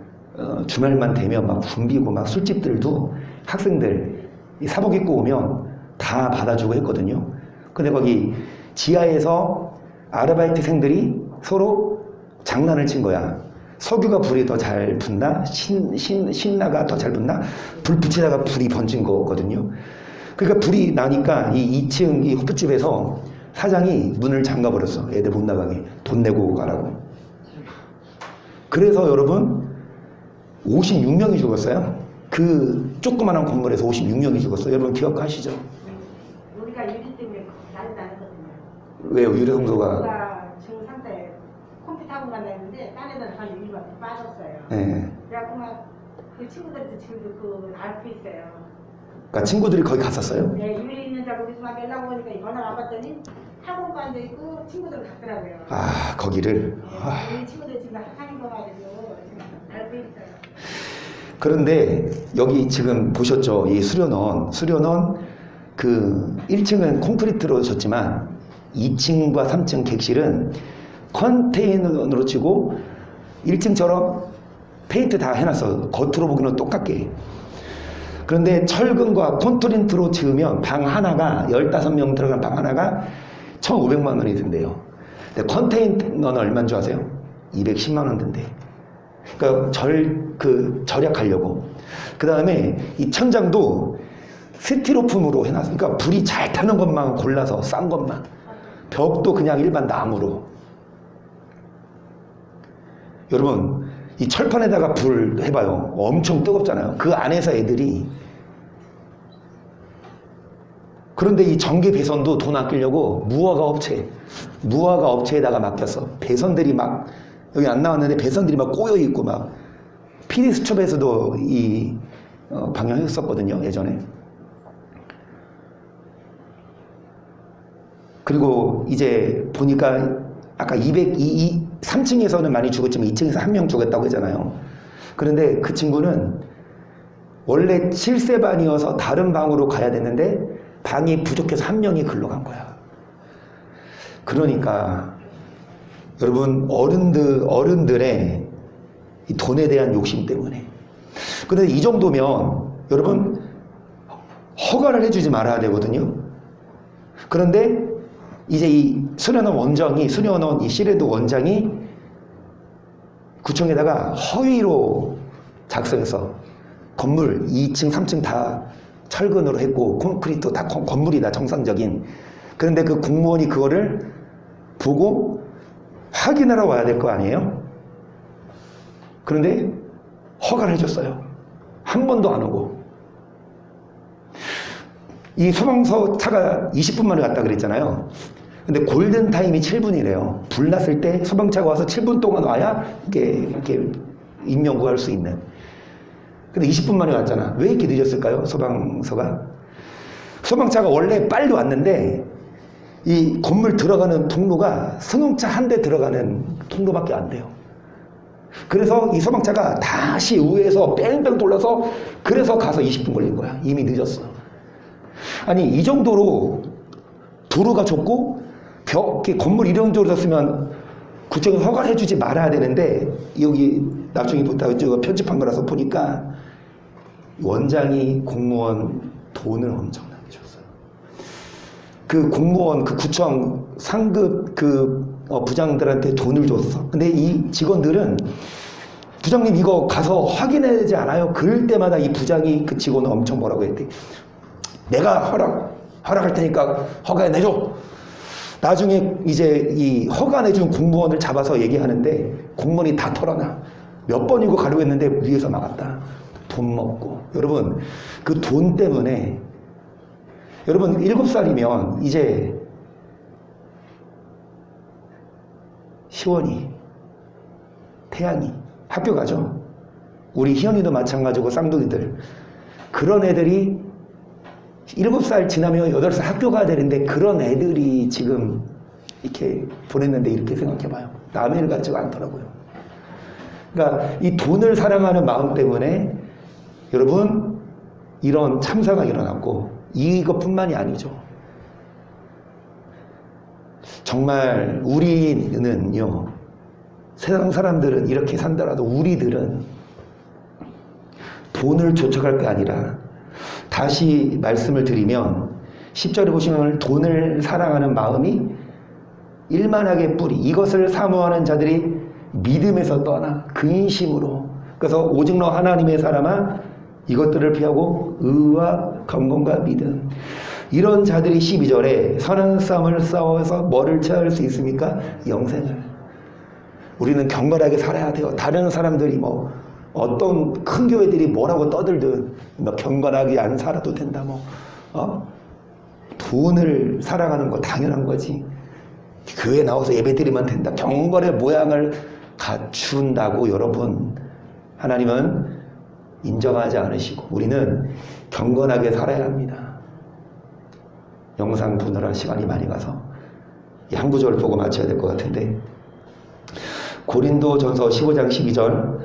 주말만 되면 막 붐비고 막 술집들도 학생들 사복 입고 오면 다 받아주고 했거든요. 근데 거기 지하에서 아르바이트생들이 서로 장난을 친 거야. 석유가 불이 더 잘 붙나? 신나가 더 잘 붙나? 불 붙이다가 불이 번진 거거든요. 그러니까 불이 나니까 이 2층 이 호프집에서 사장이 문을 잠가버렸어. 애들 못 나가게. 돈 내고 가라고. 그래서 여러분 56명이 죽었어요. 그 조그마한 건물에서 56명이 죽었어요. 여러분 기억하시죠? 우리가 유리 때문에 난리 나거든요. 왜요? 유리 성소가? 우리가 지금 상태 컴퓨터 학원 간다는데 딴 애들 한 유리가 빠졌어요. 네. 그래갖고 막 그 친구들도 지금도 그 앓고 있어요. 그러니까 친구들이 거기 갔었어요? 네, 유리 있는 줄 알고 그래서 막 연락 오니까 전화 안 받더니 학원도 앉아 있고 친구들 갔더라고요. 아, 거기를? 네, 우리 친구들 지금 학생인 거 가지고 지금 앓고 있어요. 그런데 여기 지금 보셨죠? 이 수련원 그 1층은 콘크리트로 졌지만 2층과 3층 객실은 컨테이너로 치고 1층처럼 페인트 다 해놨어. 겉으로 보기는 똑같게. 그런데 철근과 콘크리트로 지으면 방 하나가 15명 들어간 방 하나가 1,500만 원이 든대요. 근데 컨테이너는 얼마인 줄 아세요? 210만 원 든대. 그러니까 절약하려고. 그 다음에 이 천장도 스티로폼으로 해놨어. 그러니까 불이 잘 타는 것만 골라서 싼 것만. 벽도 그냥 일반 나무로. 여러분, 이 철판에다가 불 해봐요. 엄청 뜨겁잖아요. 그 안에서 애들이. 그런데 이 전기 배선도 돈 아끼려고 무화과 업체에다가 맡겼어. 배선들이 막 여기 안 나왔는데 배선들이 막 꼬여 있고 막 PD 수첩에서도 이 방영했었거든요, 예전에. 그리고 이제 보니까 아까 3층에서는 많이 죽었지만 2층에서 한 명 죽었다고 했잖아요. 그런데 그 친구는 원래 7세반이어서 다른 방으로 가야 됐는데 방이 부족해서 한 명이 글로 간 거야. 그러니까 여러분, 어른들의 이 돈에 대한 욕심 때문에. 그런데 이 정도면 여러분 허가를 해주지 말아야 되거든요. 그런데 이제 이 수련원 이 시레드 원장이 구청에다가 허위로 작성해서 건물 2층, 3층 다 철근으로 했고 콘크리트 다 건물이다, 정상적인. 그런데 그 공무원이 그거를 보고 확인하러 와야 될 거 아니에요? 그런데 허가를 해줬어요. 한 번도 안 오고. 이 소방서 차가 20분 만에 갔다 그랬잖아요. 근데 골든타임이 7분이래요. 불 났을 때 소방차가 와서 7분 동안 와야 이렇게 인명 구할 수 있는. 근데 20분 만에 왔잖아. 왜 이렇게 늦었을까요? 소방서가. 소방차가 원래 빨리 왔는데 이 건물 들어가는 통로가 승용차 한 대 들어가는 통로밖에 안 돼요. 그래서 이 소방차가 다시 우회해서 뺑뺑 돌려서 그래서 가서 20분 걸린 거야. 이미 늦었어. 아니 이 정도로 도로가 좁고 건물 이런 쪽으로 졌으면 구청이 허가를 해주지 말아야 되는데 여기 나중에 편집한 거라서 보니까 원장이 공무원 돈을 엄청나게 줬어요. 그 공무원 그 구청 상급 부장들한테 돈을 줬어. 근데 이 직원들은 부장님 이거 가서 확인해야 되지 않아요? 그럴 때마다 이 부장이 그 직원을 엄청 뭐라고 했대. 내가 허락할 테니까 허가해 내줘. 나중에 이제 이 허가 내준 공무원을 잡아서 얘기하는데 공무원이 다 털어놔. 몇 번이고 가려고 했는데 위에서 막았다. 돈 먹고. 여러분 그 돈 때문에 여러분 7살이면 이제 시원이 태양이 학교 가죠. 우리 희연이도 마찬가지고 쌍둥이들. 그런 애들이 7살 지나면 8살 학교 가야 되는데 그런 애들이 지금 이렇게 보냈는데 이렇게 생각해봐요. 남의 일 같지가 않더라고요. 그러니까 이 돈을 사랑하는 마음 때문에 여러분 이런 참사가 일어났고 이것뿐만이 아니죠. 정말 우리는요, 세상 사람들은 이렇게 산다라도 우리들은 돈을 쫓아갈 게 아니라 다시 말씀을 드리면 10절에 보시면 돈을 사랑하는 마음이 일만하게 뿌리 이것을 사모하는 자들이 믿음에서 떠나 근심으로 그래서 오직 너 하나님의 사람아 이것들을 피하고 의와 경건과 믿음 이런 자들이 12절에 선한 싸움을 싸워서 뭐를 취할 수 있습니까? 영생을. 우리는 경건하게 살아야 돼요. 다른 사람들이 뭐 어떤 큰 교회들이 뭐라고 떠들든 뭐 경건하게 안 살아도 된다 돈을 사랑하는 거 당연한 거지. 교회 나와서 예배 드리면 된다. 경건의 모양을 갖춘다고 여러분 하나님은 인정하지 않으시고 우리는 경건하게 살아야 합니다. 영상 보느라 시간이 많이 가서 한 구절을 보고 마쳐야 될 것 같은데 고린도전서 15장 12절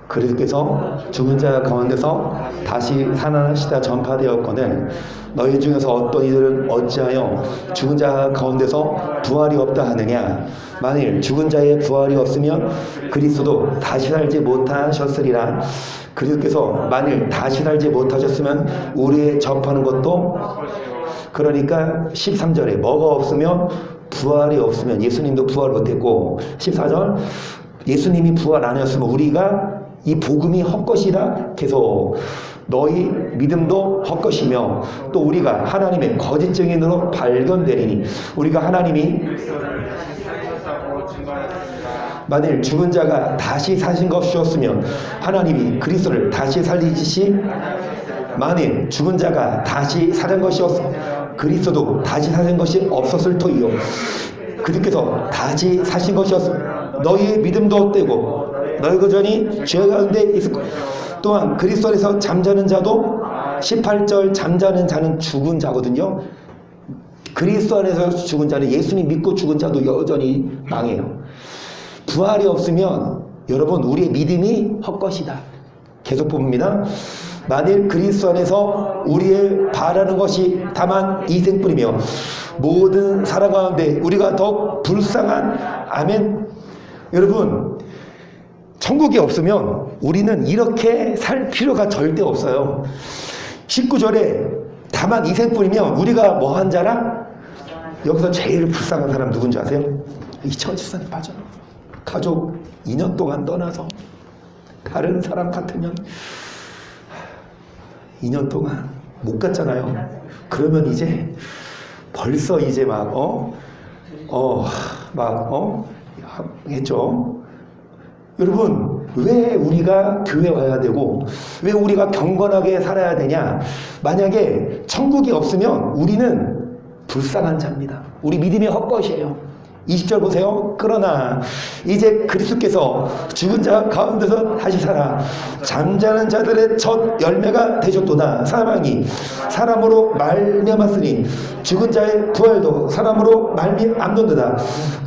그리스도께서 죽은 자 가운데서 다시 살아나시다 전파되었거늘 너희 중에서 어떤 이들은 어찌하여 죽은 자 가운데서 부활이 없다 하느냐 만일 죽은 자의 부활이 없으면 그리스도도 다시 살지 못하셨으리라. 그리스도께서 만일 다시 살지 못하셨으면 우리의 접하는 것도 그러니까 13절에 뭐가 없으면 부활이 없으면 예수님도 부활 못했고 14절 예수님이 부활 안 하셨으면 우리가 이 복음이 헛것이라 계속 너희 믿음도 헛것이며 또 우리가 하나님의 거짓 증인으로 발견되리니 우리가 하나님이 만일 죽은 자가 다시 사신 것이었으면 하나님이 그리스도를 다시 살리시지 만일 죽은 자가 다시 사는 것이었으면 그리스도도 다시 사신 것이 없었을 터이요 그리스도께서 다시 사신 것이었으면 너희의 믿음도 헛되고 너희 그전이 죄 가운데 있을 것 또한 그리스도 안에서 잠자는 자도 18절 잠자는 자는 죽은 자거든요. 그리스도 안에서 죽은 자는 예수님 믿고 죽은 자도 여전히 망해요. 부활이 없으면 여러분 우리의 믿음이 헛것이다. 계속 봅니다. 만일 그리스도 안에서 우리의 바라는 것이 다만 이생뿐이며 모든 사람 가운데 우리가 더 불쌍한 아멘. 여러분 천국이 없으면 우리는 이렇게 살 필요가 절대 없어요. 19절에 다만 이생뿐이면 우리가 뭐한 자라? 여기서 제일 불쌍한 사람 누군지 아세요? 이차원 집사님 맞아. 가족 2년 동안 떠나서 다른 사람 같으면 2년 동안 못 갔잖아요. 그러면 이제 벌써 이제 했죠. 여러분 왜 우리가 교회 와야 되고 왜 우리가 경건하게 살아야 되냐? 만약에 천국이 없으면 우리는 불쌍한 자입니다. 우리 믿음이 헛것이에요. 20절 보세요. 그러나 이제 그리스도께서 죽은 자 가운데서 다시 살아 잠자는 자들의 첫 열매가 되셨도다. 사망이 사람으로 말미암았으니 죽은 자의 부활도 사람으로 말미암는도다.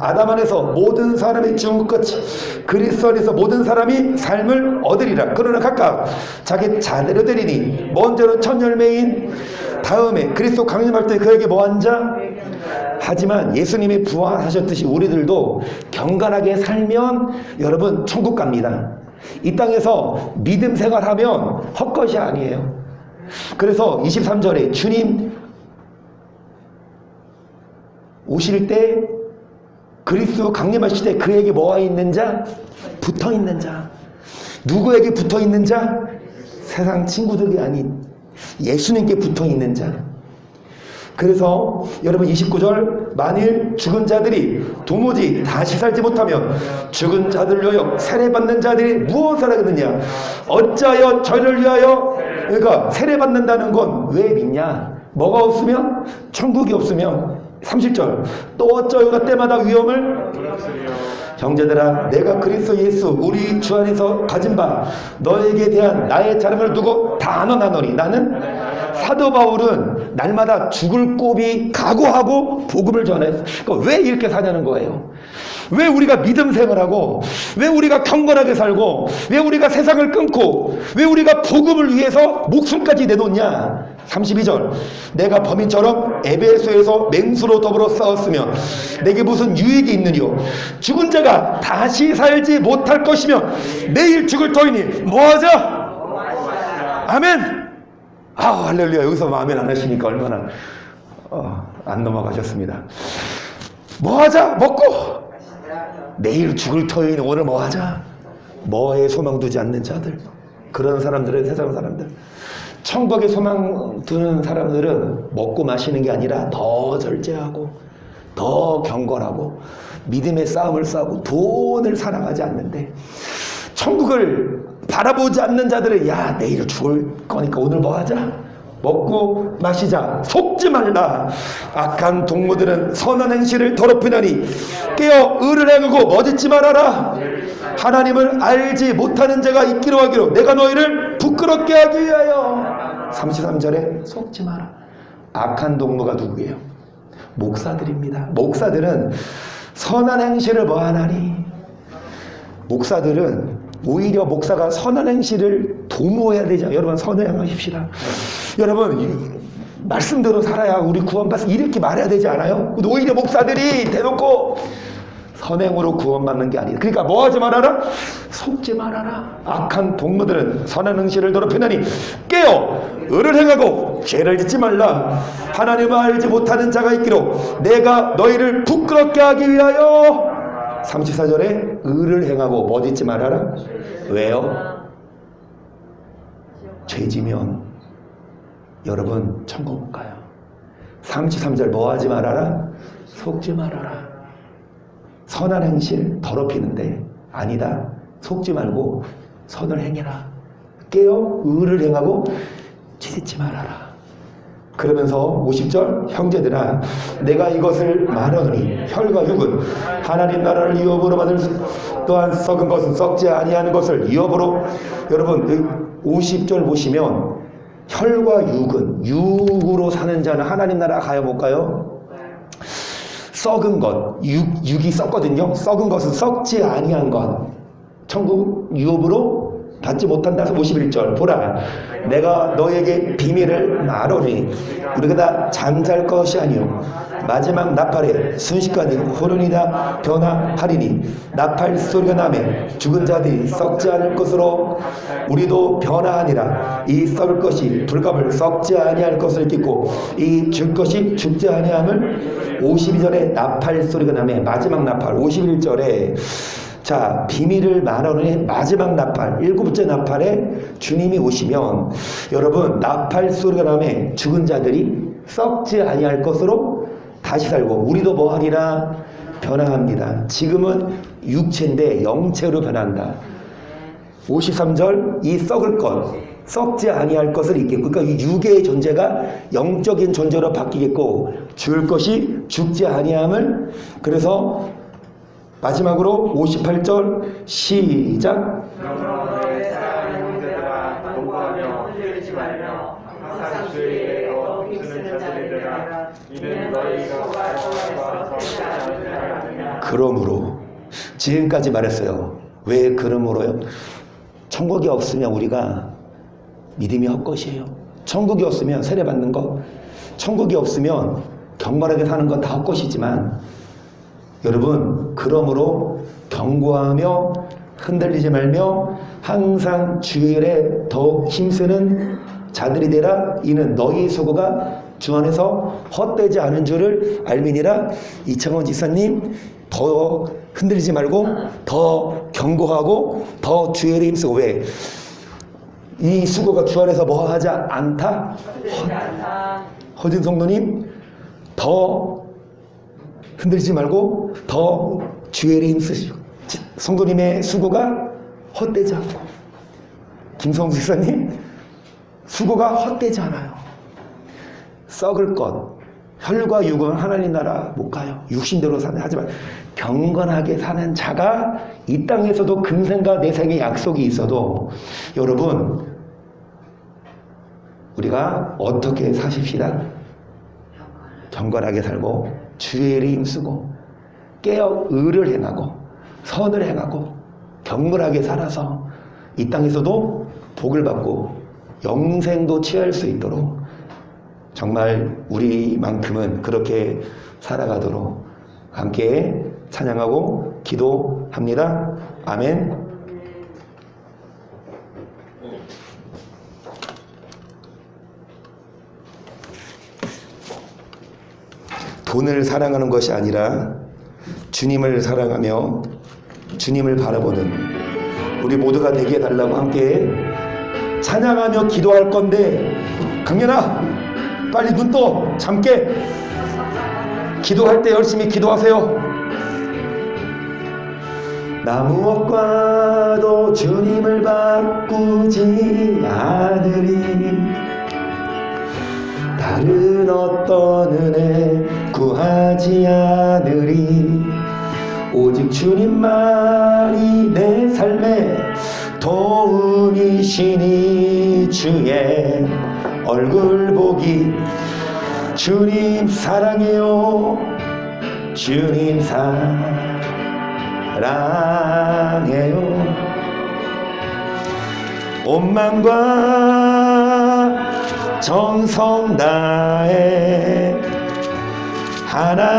아담 안에서 모든 사람이 죽은 것 같이 그리스도 안에서 모든 사람이 삶을 얻으리라. 그러나 각각 자기 자대로 되리니 먼저는 첫 열매인 다음에 그리스도 강림할 때 그에게 뭐한 자? 하지만 예수님이 부활하셨듯이 우리들도 경건하게 살면 여러분 천국 갑니다. 이 땅에서 믿음 생활하면 헛것이 아니에요. 그래서 23절에 주님 오실 때 그리스도 강림하실 때 그에게 뭐가 있는 자? 붙어 있는 자. 누구에게 붙어 있는 자? 세상 친구들이 아닌 예수님께 붙어 있는 자. 그래서 여러분 29절 만일 죽은 자들이 도무지 다시 살지 못하면 죽은 자들을 위하여 세례받는 자들이 무엇을 하겠느냐? 어찌하여 저를 위하여 그러니까 세례받는다는 건 왜 믿냐? 뭐가 없으면? 천국이 없으면 30절 또 어쩌여가 때마다 위험을 형제들아 내가 그리스도 예수 우리 주 안에서 가진 바 너에게 대한 나의 자랑을 두고 단언하노니 나는 사도 바울은 날마다 죽을 곱이 각오하고 복음을 전했어. 그러니까 왜 이렇게 사냐는 거예요. 왜 우리가 믿음 생활하고 왜 우리가 경건하게 살고 왜 우리가 세상을 끊고 왜 우리가 복음을 위해서 목숨까지 내놓냐. 32절 내가 범인처럼 에베소에서 맹수로 더불어 싸웠으면 내게 무슨 유익이 있느뇨. 죽은 자가 다시 살지 못할 것이며 내일 죽을 터이니 뭐하자. 아멘. 아 할렐루야. 여기서 아멘 안 하시니까 얼마나 안 넘어가셨습니다. 뭐하자. 먹고 내일 죽을 터이니 오늘 뭐하자. 뭐에 소망 두지 않는 자들, 그런 사람들은 세상 사람들. 천국에 소망 두는 사람들은 먹고 마시는 게 아니라 더 절제하고 더 경건하고 믿음의 싸움을 싸우고 돈을 사랑하지 않는데, 천국을 바라보지 않는 자들은 야 내일 죽을 거니까 오늘 뭐 하자, 먹고 마시자, 속지 말라. 악한 동무들은 선한 행실을 더럽히나니 깨어 의를 행하고 멋있지 말아라. 하나님을 알지 못하는 자가 있기로 하기로 내가 너희를 부끄럽게 하기 위하여. 33절에 속지 마라. 악한 동무가 누구예요? 목사들입니다. 목사들은 선한 행실을 뭐하나니? 목사들은 오히려 목사가 선한 행실을 도모해야 되죠. 여러분 선을 행하십시다. 여러분 말씀대로 살아야 우리 구원받습니다. 이렇게 말해야 되지 않아요? 오히려 목사들이 대놓고 선행으로 구원받는 게 아니다. 그러니까 뭐 하지 말아라? 속지 말아라. 악한 동무들은 선한 행실을 더럽히나니 깨어 의를 행하고 죄를 짓지 말라. 하나님을 알지 못하는 자가 있기로 내가 너희를 부끄럽게 하기 위하여. 34절에 의를 행하고 뭐 짓지 말아라. 왜요? 죄지면 여러분 천국 못 가요. 33절 뭐 하지 말아라? 속지 말아라. 선한 행실 더럽히는데 아니다. 속지 말고 선을 행해라. 깨어 의를 행하고 죄짓지 말아라. 그러면서 50절 형제들아 내가 이것을 말하노니 혈과 육은 하나님 나라를 유업으로 받을 또한 썩은 것은 썩지 아니하는 것을 유업으로. 여러분 50절 보시면 혈과 육은 육으로 사는 자는 하나님 나라 가요 못 가요? 썩은 것, 육이 썩거든요. 썩은 것은 썩지 아니한 것 천국 유업으로 받지 못한다. 51절 보라 내가 너에게 비밀을 말하노니 우리가 다 잠잘 것이 아니요 마지막 나팔에 순식간에 호련이 다 변화하리니 나팔 소리가 나매 죽은 자들이 썩지 않을 것으로 우리도 변화하니라. 이 썩을 것이 불갑을 썩지 아니할 것을 잊고 이 죽을 것이 죽지 아니함을. 52절에 나팔 소리가 나매 마지막 나팔. 51절에 자 비밀을 말하노니 마지막 나팔, 7번째 나팔에 주님이 오시면 여러분 나팔 소리가 나매 죽은 자들이 썩지 아니할 것으로 다시 살고 우리도 뭐하리라? 변화합니다. 지금은 육체인데 영체로 변한다. 53절 이 썩을 것 썩지 아니할 것을 잊겠고, 그러니까 이 육의 존재가 영적인 존재로 바뀌겠고, 죽을 것이 죽지 아니함을. 그래서 마지막으로 58절 시작. 그러므로 너의 사랑하는 형제들아, 공부하며 흔들리지 말며 항상 주의 더 힘쓰는 자들이라. 이는 너희 수고가 성화에서 썩지 않으리라 하느냐. 그러므로, 지금까지 말했어요. 왜 그러므로요? 천국이 없으면 우리가 믿음이 헛것이에요. 천국이 없으면 세례받는 것, 천국이 없으면 경건하게 사는 건 다 헛것이지만, 여러분, 그러므로 경고하며 흔들리지 말며 항상 주의 일에 더욱 힘쓰는 자들이 되라. 이는 너희 수고가 주 안에서 헛되지 않은 줄을 알미니라. 이창원 지사님, 더 흔들리지 말고 더 경고하고 더 주의 일에 힘쓰고. 왜? 이 수고가 주 안에서 뭐 하지 않다? 허진 성도님, 더 흔들리지 말고 더 주의 일에 힘쓰시고. 성도님의 수고가 헛되지 않고. 김성수 지사님, 수고가 헛되지 않아요. 썩을 것, 혈과 육은 하나님 나라 못 가요. 육신대로 사는. 하지만 경건하게 사는 자가 이 땅에서도 금생과 내생의 약속이 있어도, 여러분, 우리가 어떻게 사십시다? 경건하게 살고 주의 일에 힘쓰고 깨어 의를 행하고 선을 행하고 경건하게 살아서 이 땅에서도 복을 받고 영생도 취할 수 있도록 정말 우리만큼은 그렇게 살아가도록 함께 찬양하고 기도합니다. 아멘. 돈을 사랑하는 것이 아니라 주님을 사랑하며 주님을 바라보는 우리 모두가 되게 해달라고 함께 찬양하며 기도할 건데, 강연아 빨리 눈 떠. 잠깨. 기도할 때 열심히 기도하세요. 나 무엇과도 주님을 바꾸지 않으리. 다른 어떤 은혜 구하지 않으리. 오직 주님만이 내 삶의 도움이시니. 주의 얼굴 보기. 주님 사랑해요. 주님 사랑해요. 온 마음과 정성 다해 하나님의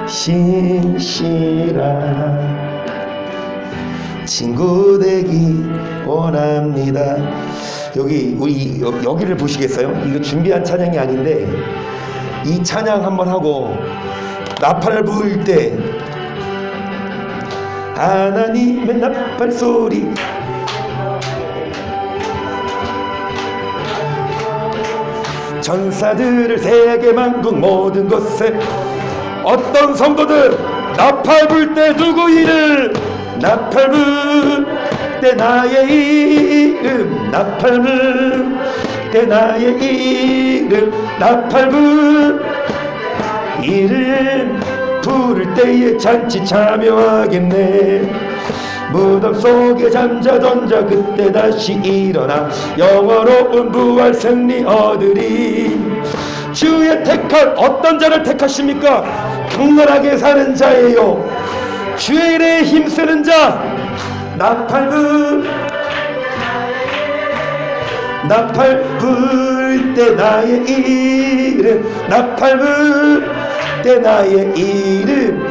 신실한 친구 되기 원합니다. 여기를 보시겠어요? 이거 준비한 찬양이 아닌데 이 찬양 한번 하고 나팔 부을 때 하나님의 나팔 소리, 전사들을 세계 만국 모든 곳에. 어떤 성도들 나팔 불 때 누구 이름? 나팔 불 때 나의 이름. 나팔 불 때 나의 이름. 나팔 불 이름 부를 때에 잔치 참여하겠네. 무덤 속에 잠자던 자 그때 다시 일어나 영원로운 부활 승리 얻으리. 주의 택할 어떤 자를 택하십니까? 경건하게 사는 자예요. 주의 일에 힘쓰는 자. 나팔 불 때 나의 이름. 나팔 불 때 나의 이름.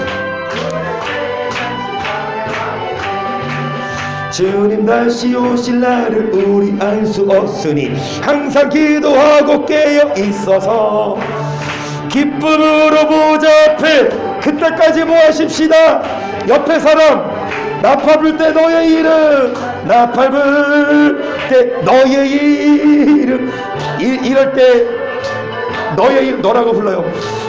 주님 다시 오실 날을 우리 알 수 없으니 항상 기도하고 깨어 있어서 기쁨으로 보좌 앞에 그때까지 뭐 하십시다. 옆에 사람 나팔 불 때 너의 이름. 나팔 불 때 너의 이름. 이럴 때 너의 이름 너라고 불러요.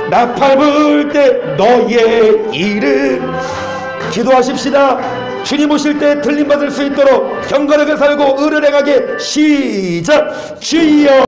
나팔 불 때 너의 이름. 기도하십시다. 주님 오실 때 들림받을 수 있도록 경건하게 살고 의를 행하게 시작. 주여